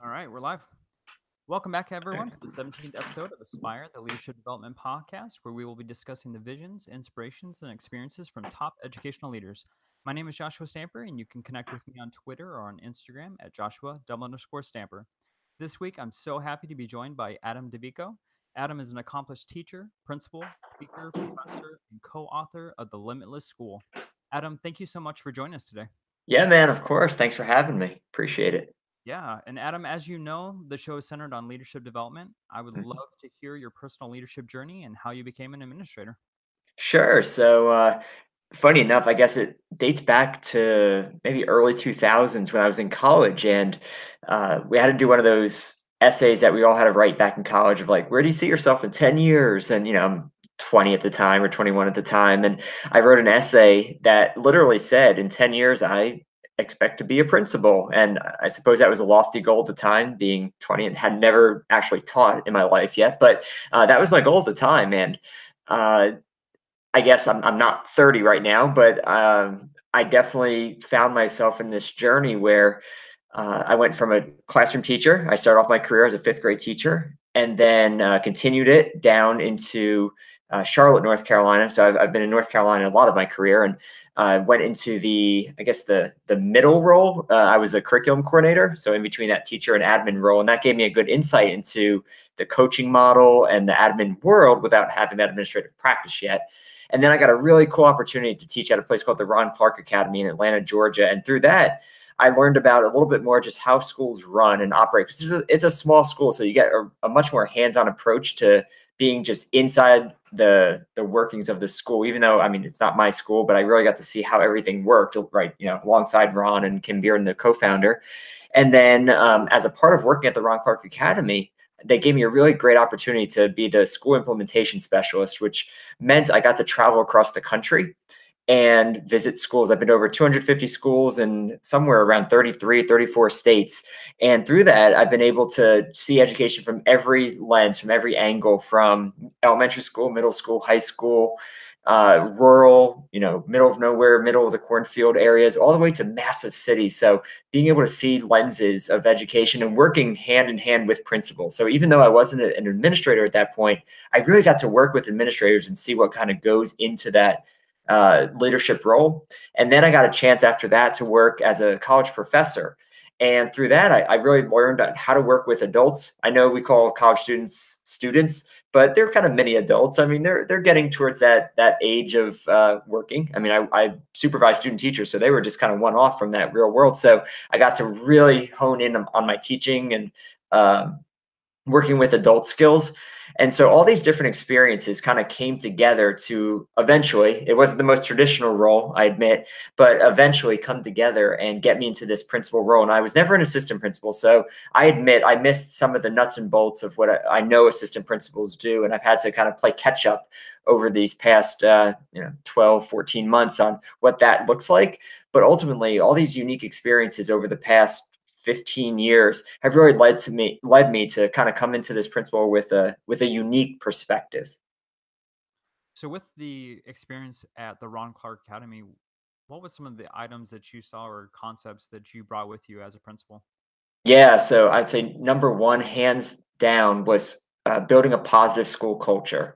All right, we're live. Welcome back, everyone, to the 17th episode of Aspire, the Leadership Development Podcast, where we will be discussing the visions, inspirations, and experiences from top educational leaders. My name is Joshua Stamper, and you can connect with me on Twitter or on Instagram at Joshua_Stamper. This week, I'm so happy to be joined by Adam Dovico. Adam is an accomplished teacher, principal, speaker, professor, and co-author of The Limitless School. Adam, thank you so much for joining us today. Yeah, man, of course. Thanks for having me. Appreciate it. Yeah. And Adam, as you know, the show is centered on leadership development. I would Mhm. love to hear your personal leadership journey and how you became an administrator. Sure. Funny enough, I guess it dates back to maybe early 2000s when I was in college, and we had to do one of those essays that we all had to write back in college of like, where do you see yourself in 10 years? And, I'm 20 at the time or 21 at the time. And I wrote an essay that literally said, in 10 years, I expect to be a principal. And I suppose that was a lofty goal at the time, being 20 and had never actually taught in my life yet. But that was my goal at the time. And uh, I guess I'm not 30 right now, but I definitely found myself in this journey where I went from a classroom teacher. I started off my career as a fifth grade teacher, and then continued it down into Charlotte, North Carolina. So I've been in North Carolina a lot of my career, and went into the middle role. I was a curriculum coordinator, so in between that teacher and admin role, and that gave me a good insight into the coaching model and the admin world without having that administrative practice yet. And then I got a really cool opportunity to teach at a place called the Ron Clark Academy in Atlanta, Georgia. And through that, I learned about a little bit more just how schools run and operate. Because it's a small school, so you get a much more hands-on approach to being just inside the workings of the school. Even though, I mean, it's not my school, but I really got to see how everything worked, right? Alongside Ron and Kim Bearden, the co-founder. And then, as a part of working at the Ron Clark Academy, they gave me a really great opportunity to be the school implementation specialist, which meant I got to travel across the country and visit schools. I've been to over 250 schools in somewhere around 33, 34 states. And through that, I've been able to see education from every lens, from every angle, from elementary school, middle school, high school, rural, middle of nowhere, middle of the cornfield areas, all the way to massive cities. So being able to see lenses of education and working hand in hand with principals. So even though I wasn't an administrator at that point, I really got to work with administrators and see what kind of goes into that leadership role. And then I got a chance after that to work as a college professor. And through that, I really learned how to work with adults. I know we call college students, but they're kind of mini adults. I mean, they're getting towards that age of working. I mean, I supervise student teachers, so they were just kind of one off from that real world. So I got to really hone in on my teaching and working with adult skills. And so all these different experiences kind of came together to eventually, it wasn't the most traditional role, I admit, but eventually come together and get me into this principal role. And I was never an assistant principal. So I admit I missed some of the nuts and bolts of what I know assistant principals do. And I've had to kind of play catch up over these past 12, 14 months on what that looks like. But ultimately, all these unique experiences over the past 15 years have really led me to kind of come into this principle with a unique perspective. So, with the experience at the Ron Clark Academy, what was some of the items that you saw or concepts that you brought with you as a principal? Yeah, so I'd say number one, hands down, was building a positive school culture.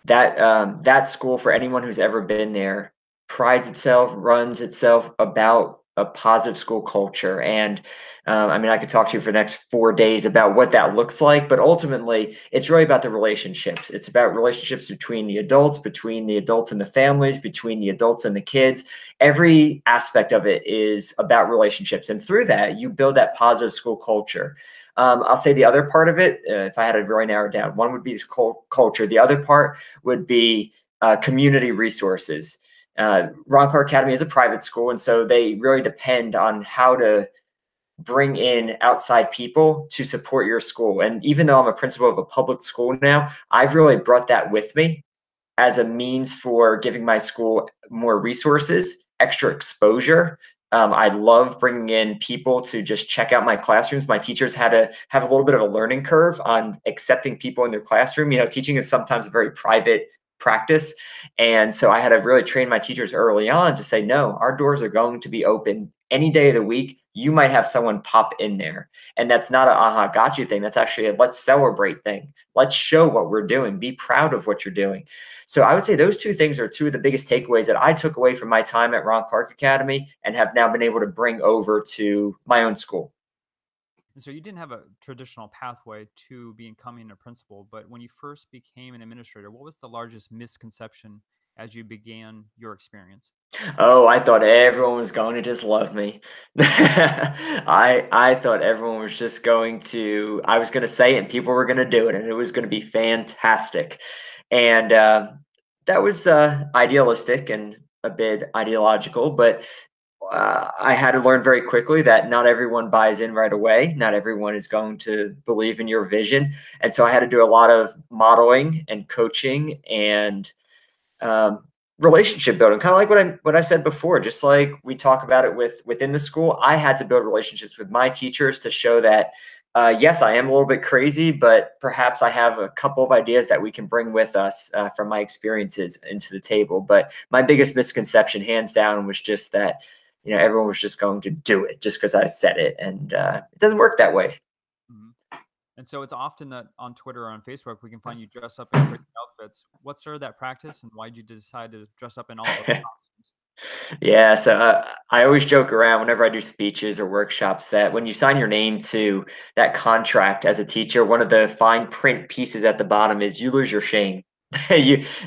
That school, for anyone who's ever been there, prides itself, runs itself about a positive school culture. And I mean, I could talk to you for the next 4 days about what that looks like, but ultimately, it's really about the relationships. It's about relationships between the adults and the families, between the adults and the kids. Every aspect of it is about relationships. And through that, you build that positive school culture. I'll say the other part of it, if I had to really narrow it down, one would be this culture. The other part would be community resources. Ron Clark Academy is a private school, and so they really depend on how to bring in outside people to support your school. And even though I'm a principal of a public school now, I've really brought that with me as a means for giving my school more resources, extra exposure. I love bringing in people to just check out my classrooms. My teachers had to have a little bit of a learning curve on accepting people in their classroom. Teaching is sometimes a very private practice. And so I had to really train my teachers early on to say, no, our doors are going to be open any day of the week. You might have someone pop in there. And that's not a aha, got you thing. That's actually a let's celebrate thing. Let's show what we're doing. Be proud of what you're doing. So I would say those two things are two of the biggest takeaways that I took away from my time at Ron Clark Academy and have now been able to bring over to my own school. And so you didn't have a traditional pathway to becoming a principal, but when you first became an administrator, what was the largest misconception as you began your experience? Oh, I thought everyone was going to just love me. I thought everyone was just going to I was gonna say it and people were gonna do it and it was gonna be fantastic. And that was idealistic and a bit ideological, but I had to learn very quickly that not everyone buys in right away. Not everyone is going to believe in your vision. And so I had to do a lot of modeling and coaching and um, relationship building, kind of like what I said before. Just like we talk about it within the school, I had to build relationships with my teachers to show that yes, I am a little bit crazy, but perhaps I have a couple of ideas that we can bring with us from my experiences into the table. But my biggest misconception, hands down, was just that everyone was just going to do it just because I said it, and it doesn't work that way. Mhm. And so it's often that on Twitter or on Facebook, we can find you dressed up in crazy outfits. What started that practice, and why did you decide to dress up in all those costumes? Yeah, so I always joke around whenever I do speeches or workshops that when you sign your name to that contract as a teacher, one of the fine print pieces at the bottom is you lose your shame.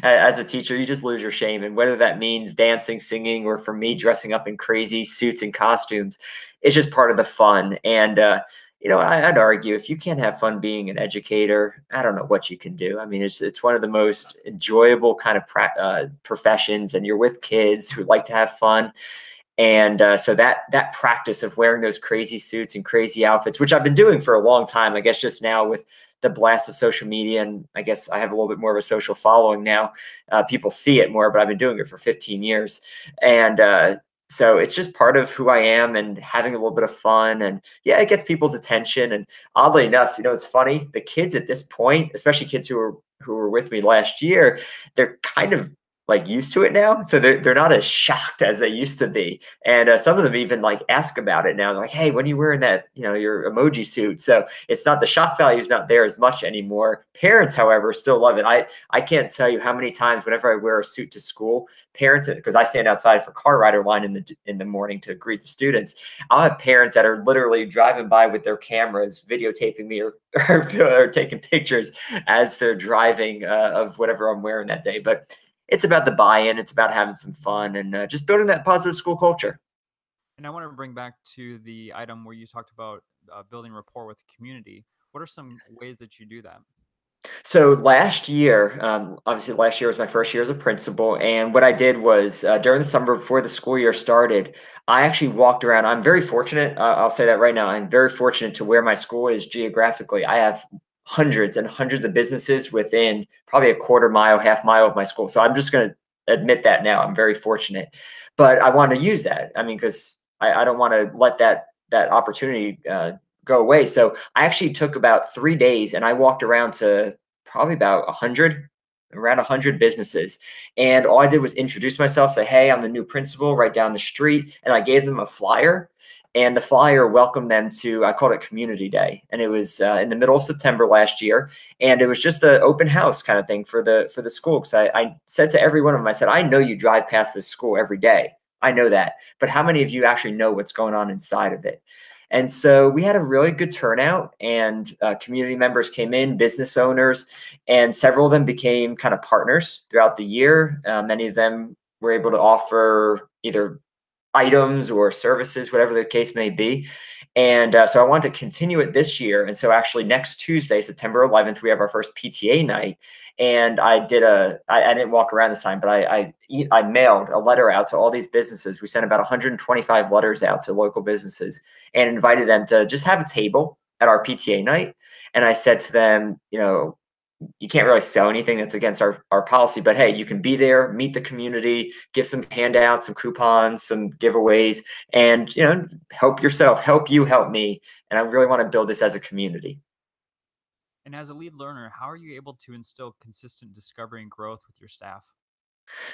As a teacher, you just lose your shame, and whether that means dancing, singing, or for me dressing up in crazy suits and costumes, it's just part of the fun. And I'd argue if you can't have fun being an educator, I don't know what you can do. I mean, it's one of the most enjoyable kind of professions, and you're with kids who like to have fun. And so that practice of wearing those crazy suits and crazy outfits, which I've been doing for a long time, I guess just now with the blast of social media, and I guess I have a little bit more of a social following now. People see it more, but I've been doing it for 15 years, and so it's just part of who I am, and having a little bit of fun, and yeah, it gets people's attention. And oddly enough, it's funny. The kids at this point, especially kids who were with me last year, they're kind of like used to it now, so they're not as shocked as they used to be. And some of them even like ask about it now. They're like, "Hey, when are you wearing that? Your emoji suit?" So it's not, the shock value is not there as much anymore. Parents, however, still love it. I can't tell you how many times whenever I wear a suit to school, parents, because I stand outside for car rider line in the morning to greet the students, I'll have parents that are literally driving by with their cameras, videotaping me or taking pictures as they're driving of whatever I'm wearing that day. But it's about the buy-in. It's about having some fun and just building that positive school culture. And I want to bring back to the item where you talked about building rapport with the community. What are some ways that you do that? So last year, obviously last year was my first year as a principal, and what I did was during the summer before the school year started, I actually walked around. I'm very fortunate. I'll say that right now. I'm very fortunate to where my school is geographically. I have hundreds and hundreds of businesses within probably a quarter mile, half mile of my school. So I'm just going to admit that now. I'm very fortunate, but I want to use that. I mean, because I don't want to let that opportunity go away. So I actually took about 3 days and I walked around to probably about 100, around 100 businesses. And all I did was introduce myself, say, "Hey, I'm the new principal right down the street." And I gave them a flyer. And the flyer welcomed them to, I called it Community Day. And it was in the middle of September last year. And it was just the open house kind of thing for the school. Because I said to every one of them, I said, "I know you drive past this school every day. I know that. But how many of you actually know what's going on inside of it?" And so we had a really good turnout, and community members came in, business owners, and several of them became kind of partners throughout the year. Many of them were able to offer either items or services, whatever the case may be. And so I wanted to continue it this year. And so actually next Tuesday, September 11th, we have our first PTA night. And I didn't walk around this time, but I mailed a letter out to all these businesses. We sent about 125 letters out to local businesses and invited them to just have a table at our PTA night. And I said to them, you can't really sell anything that's against our policy, but hey, you can be there, meet the community, give some handouts, some coupons, some giveaways, and help yourself, help you, help me. And I really want to build this as a community. And as a lead learner, how are you able to instill consistent discovery and growth with your staff?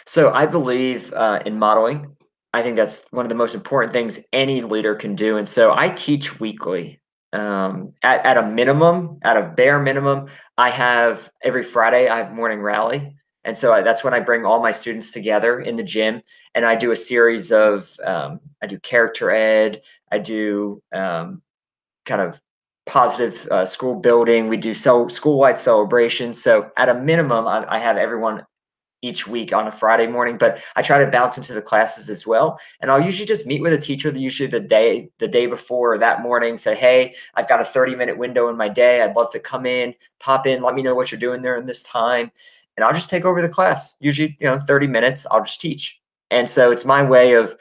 So I believe in modeling. I think that's one of the most important things any leader can do. And so I teach weekly. At a minimum, at a bare minimum, I have every Friday, I have morning rally. And so that's when I bring all my students together in the gym and I do a series of, I do character ed, I do kind of positive school building. We do school-wide celebrations. So at a minimum, I have everyone each week on a Friday morning, but I try to bounce into the classes as well. And I'll usually just meet with a teacher usually the day before or that morning, say, hey, I've got a 30-minute window in my day. I'd love to come in, pop in, let me know what you're doing there in this time. And I'll just take over the class. Usually, 30 minutes, I'll just teach. And so it's my way of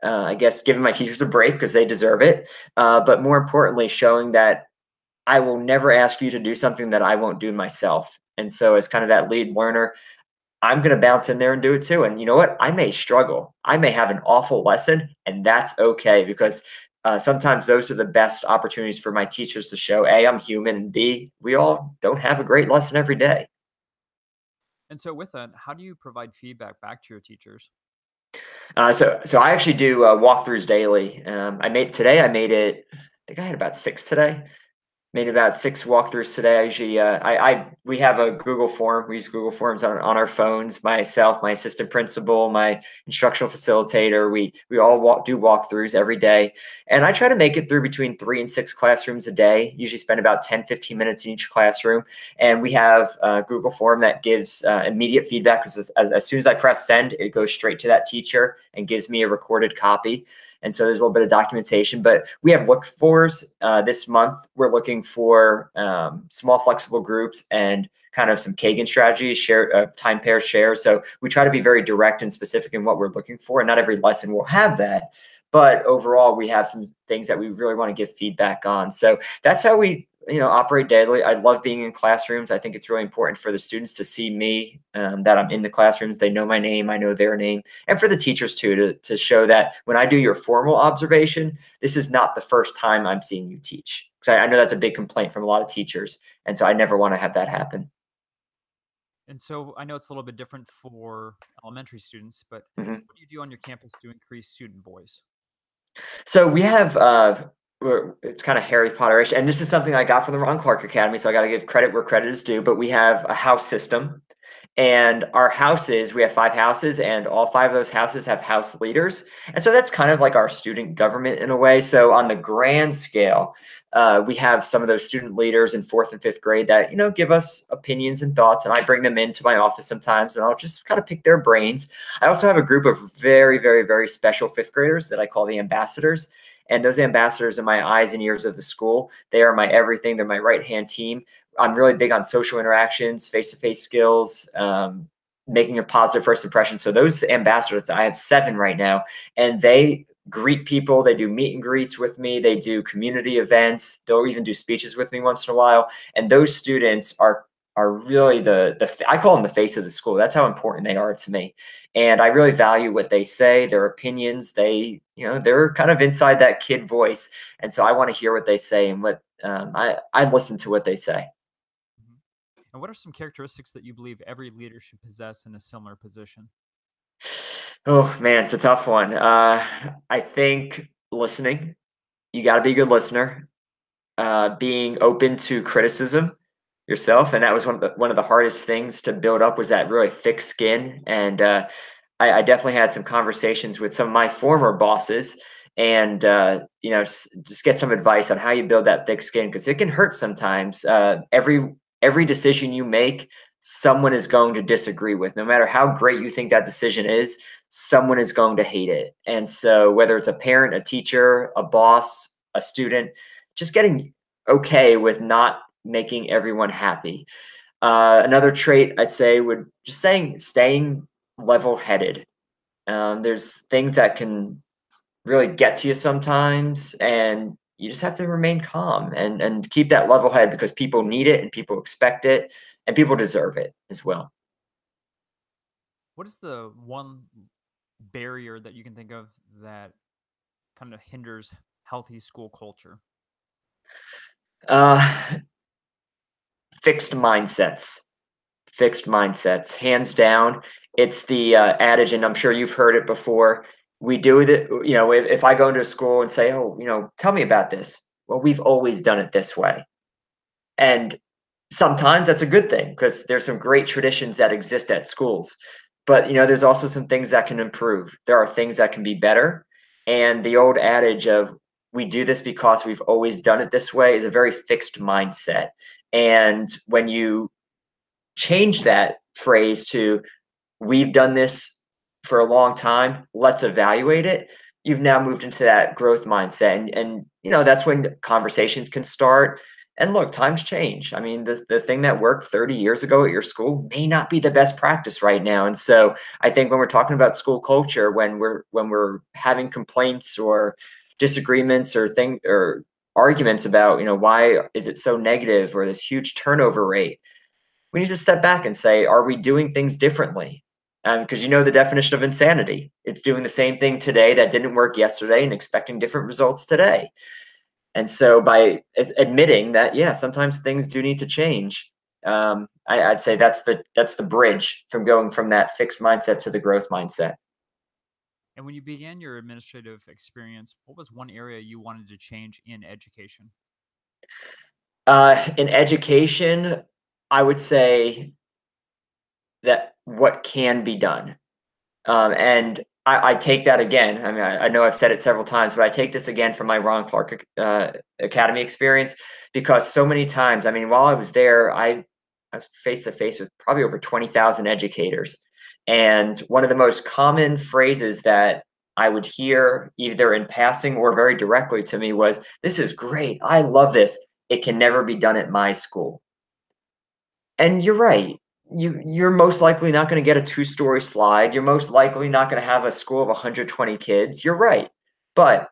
I guess giving my teachers a break because they deserve it. But more importantly, showing that I will never ask you to do something that I won't do myself. And so as kind of that lead learner, I'm going to bounce in there and do it too. And you know what? I may struggle. I may have an awful lesson, and that's okay because sometimes those are the best opportunities for my teachers to show A, I'm human, and B, we all don't have a great lesson every day. And so, with that, how do you provide feedback back to your teachers? So I actually do walkthroughs daily. I made it. I think I had about six today. Made about 6 walkthroughs today. I usually, we have a Google form. We use Google Forms on our phones. Myself, my assistant principal, my instructional facilitator, we all do walkthroughs every day. And I try to make it through between 3 and 6 classrooms a day. Usually spend about 10, 15 minutes in each classroom. And we have a Google form that gives immediate feedback because as soon as I press send, it goes straight to that teacher and gives me a recorded copy. And so there's a little bit of documentation, but we have look fors this month. We're looking for small flexible groups and kind of some Kagan strategies, share time pair share. So we try to be very direct and specific in what we're looking for. And not every lesson will have that, but overall we have some things that we really want to give feedback on. So that's how we operate daily. I love being in classrooms. I think it's really important for the students to see me, that I'm in the classrooms. They know my name, I know their name, and for the teachers too, to show that when I do your formal observation, this is not the first time I'm seeing you teach. So I know that's a big complaint from a lot of teachers, and so I never want to have that happen. And so, I know it's a little bit different for elementary students, but Mhm. what do you do on your campus to increase student voice? So we have it's kind of Harry Potter-ish, and this is something I got from the Ron Clark Academy, so I got to give credit where credit is due. But we have a house system, and our houses, we have 5 houses, and all 5 of those houses have house leaders. And so that's kind of like our student government in a way. So on the grand scale, we have some of those student leaders in 4th and 5th grade that, give us opinions and thoughts. And I bring them into my office sometimes and I'll just kind of pick their brains. I also have a group of very, very, very special 5th graders that I call the ambassadors. And those ambassadors are my eyes and ears of the school. They are my everything. They're my right-hand team. I'm really big on social interactions, face-to-face skills, making a positive first impression. So those ambassadors, I have 7 right now, and they greet people. They do meet and greets with me. They do community events. They'll even do speeches with me once in a while. And those students are really I call them the face of the school. That's how important they are to me. And I really value what they say, their opinions. They're kind of inside that kid voice. And so I want to hear what they say and what I listen to what they say. Mhm. And what are some characteristics that you believe every leader should possess in a similar position? Oh man, it's a tough one. I think listening. You got to be a good listener. Being open to criticism yourself, and that was one of the hardest things to build up was that really thick skin. And I definitely had some conversations with some of my former bosses, and just get some advice on how you build that thick skin because it can hurt sometimes. Every decision you make, someone is going to disagree with. No matter how great you think that decision is, someone is going to hate it. And so, whether it's a parent, a teacher, a boss, a student, just getting okay with not making everyone happy. Another trait I'd say would just staying level headed. There's things that can really get to you sometimes, and you just have to remain calm and keep that level head because people need it and people expect it and people deserve it as well. What is the one barrier that you can think of that kind of hinders healthy school culture? Uh, Fixed mindsets. Fixed mindsets, hands down. It's the adage, and I'm sure you've heard it before. We do it, if I go into a school and say, oh, tell me about this. Well, we've always done it this way. And sometimes that's a good thing because there's some great traditions that exist at schools. But, there's also some things that can improve. There are things that can be better. And the old adage of we do this because we've always done it this way is a very fixed mindset. And when you change that phrase to we've done this for a long time, let's evaluate it, you've now moved into that growth mindset. And that's when conversations can start. And look, times change. I mean, the thing that worked 30 years ago at your school may not be the best practice right now. And so I think when we're talking about school culture, when we're having complaints or disagreements or arguments about, why is it so negative or this huge turnover rate, we need to step back and say, are we doing things differently? Because the definition of insanity. It's doing the same thing today that didn't work yesterday and expecting different results today. And so by admitting that, yeah, sometimes things do need to change, I'd say that's the bridge from going from that fixed mindset to the growth mindset. And when you began your administrative experience, what was one area you wanted to change in education? In education, I would say that what can be done. And I take that again. I mean, I know I've said it several times, but I take this again from my Ron Clark Academy experience because so many times, I mean, while I was there, I was face to face with probably over 20,000 educators. And one of the most common phrases that I would hear either in passing or very directly to me was, "This is great. I love this. It can never be done at my school." And you're right. You're most likely not gonna get a two-story slide. You're most likely not gonna have a school of 120 kids. You're right. But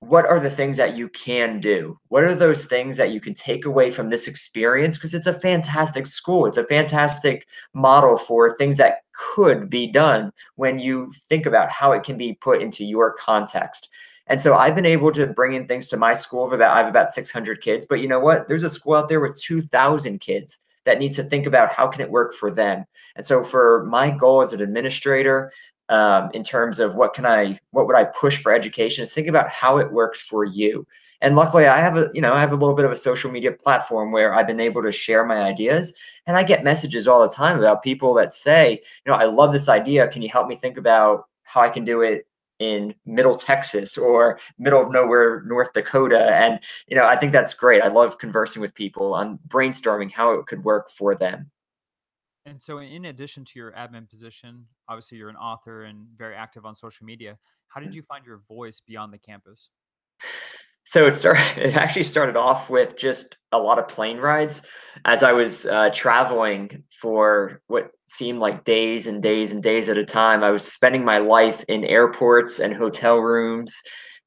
what are the things that you can do? What are those things that you can take away from this experience? Because it's a fantastic school. It's a fantastic model for things that could be done when you think about how it can be put into your context. And so I've been able to bring in things to my school of I have about 600 kids, but you know what? There's a school out there with 2,000 kids that needs to think about how can it work for them. And so for my goal as an administrator, in terms of what would I push for education, is think about how it works for you. And luckily I have a little bit of a social media platform where I've been able to share my ideas, and I get messages all the time about people that say, I love this idea. Can you help me think about how I can do it in middle Texas or middle of nowhere, North Dakota? And, I think that's great. I love conversing with people on brainstorming how it could work for them. And so, in addition to your admin position, obviously you're an author and very active on social media. How did you find your voice beyond the campus? So it actually started off with just a lot of plane rides as I was traveling for what seemed like days and days and days at a time. I was spending my life in airports and hotel rooms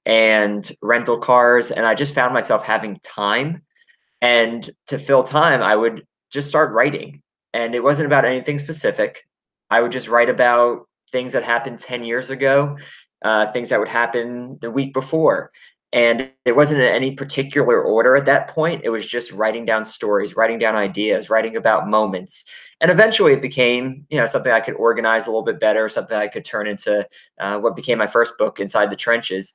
and rental cars, and I just found myself having time. And to fill time, I would just start writing. And it wasn't about anything specific. I would just write about things that happened 10 years ago, things that would happen the week before. And it wasn't in any particular order at that point. It was just writing down stories, writing down ideas, writing about moments. And eventually it became, something I could organize a little bit better, something I could turn into what became my first book, Inside the Trenches.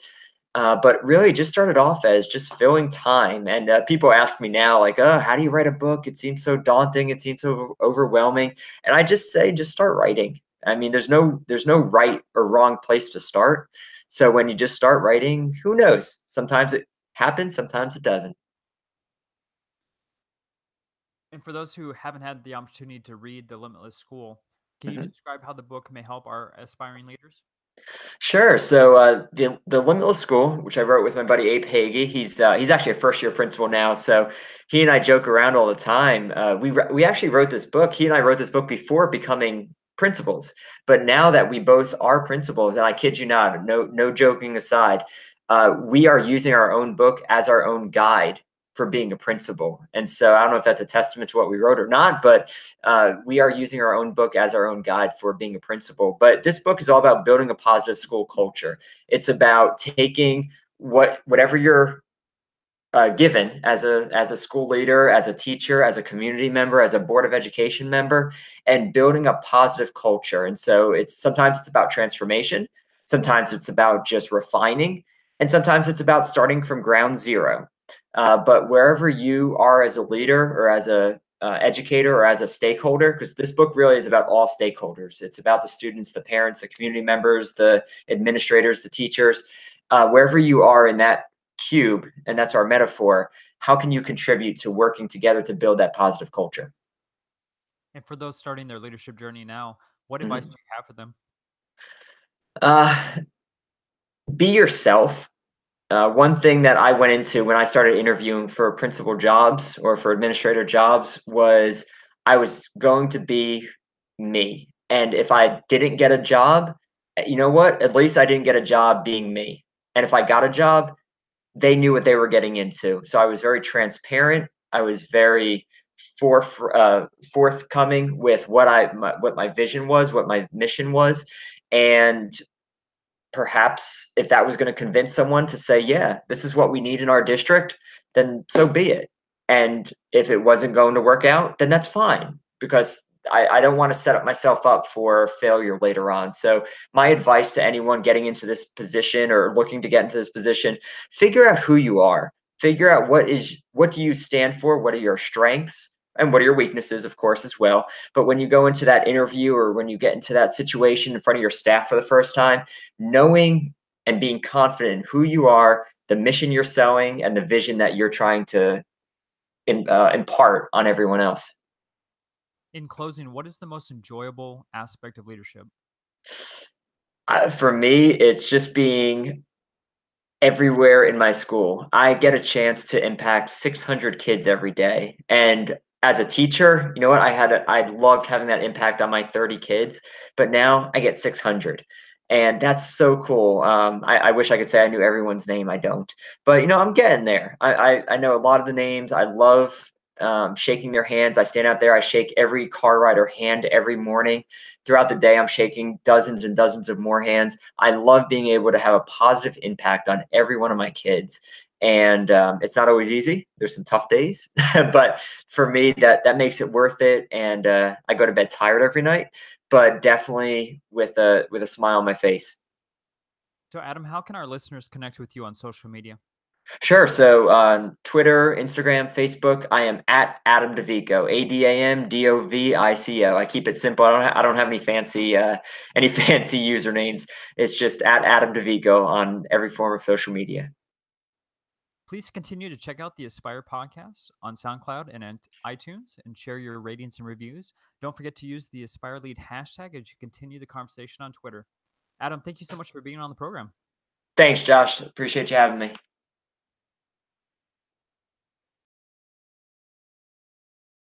But really just started off as just filling time. And people ask me now, like, oh, how do you write a book? It seems so daunting. It seems so overwhelming. And I just say, just start writing. I mean, there's no right or wrong place to start. So when you just start writing, who knows? Sometimes it happens, sometimes it doesn't. And for those who haven't had the opportunity to read The Limitless School, can you Mhm. describe how the book may help our aspiring leaders? Sure. So the Limitless School, which I wrote with my buddy Abe Hagee, he's actually a first year principal now. So he and I joke around all the time. We actually wrote this book. He and I wrote this book before becoming principals. But now that we both are principals, and I kid you not, no joking aside, we are using our own book as our own guide for being a principal. And so I don't know if that's a testament to what we wrote or not, but we are using our own book as our own guide for being a principal. But this book is all about building a positive school culture. It's about taking whatever your given as a school leader, as a teacher, as a community member, as a board of education member, and building a positive culture. And so sometimes it's about transformation, sometimes it's about just refining, and sometimes it's about starting from ground zero. But wherever you are as a leader or as a educator or as a stakeholder, because this book really is about all stakeholders. It's about the students, the parents, the community members, the administrators, the teachers. Wherever you are in that cube, and that's our metaphor, how can you contribute to working together to build that positive culture? And for those starting their leadership journey now, what advice do Mhm. you have for them? Uh, be yourself. One thing that I went into when I started interviewing for principal jobs or for administrator jobs was I was going to be me. And if I didn't get a job, you know what? At least I didn't get a job being me. And if I got a job, they knew what they were getting into. So I was very transparent. I was very forthcoming with what my vision was, what my mission was, and perhaps if that was going to convince someone to say, yeah, this is what we need in our district, then so be it. And if it wasn't going to work out, then that's fine because I don't want to set up myself up for failure later on. So my advice to anyone getting into this position or looking to get into this position, figure out who you are. Figure out what do you stand for? What are your strengths? And what are your weaknesses, of course, as well. But when you go into that interview or when you get into that situation in front of your staff for the first time, knowing and being confident in who you are, the mission you're selling, and the vision that you're trying to impart on everyone else. In closing, what is the most enjoyable aspect of leadership? For me, it's just being everywhere in my school. I get a chance to impact 600 kids every day. And as a teacher, you know what? I loved having that impact on my 30 kids, but now I get 600. And that's so cool. I wish I could say I knew everyone's name. I don't, but I'm getting there. I know a lot of the names. I love shaking their hands. I stand out there. I shake every car rider hand every morning. Throughout the day, I'm shaking dozens and dozens of more hands. I love being able to have a positive impact on every one of my kids. And it's not always easy. There's some tough days, but for me, that makes it worth it. And I go to bed tired every night, but definitely with a smile on my face. So, Adam, how can our listeners connect with you on social media? Sure. So on Twitter, Instagram, Facebook, I am at Adam Dovico, ADAMDOVICO. I keep it simple. I don't have any fancy any fancy usernames. It's just at Adam Dovico on every form of social media. Please continue to check out the Aspire podcast on SoundCloud and at iTunes and share your ratings and reviews. Don't forget to use the Aspire Lead hashtag as you continue the conversation on Twitter. Adam, thank you so much for being on the program. Thanks, Josh. Appreciate you having me.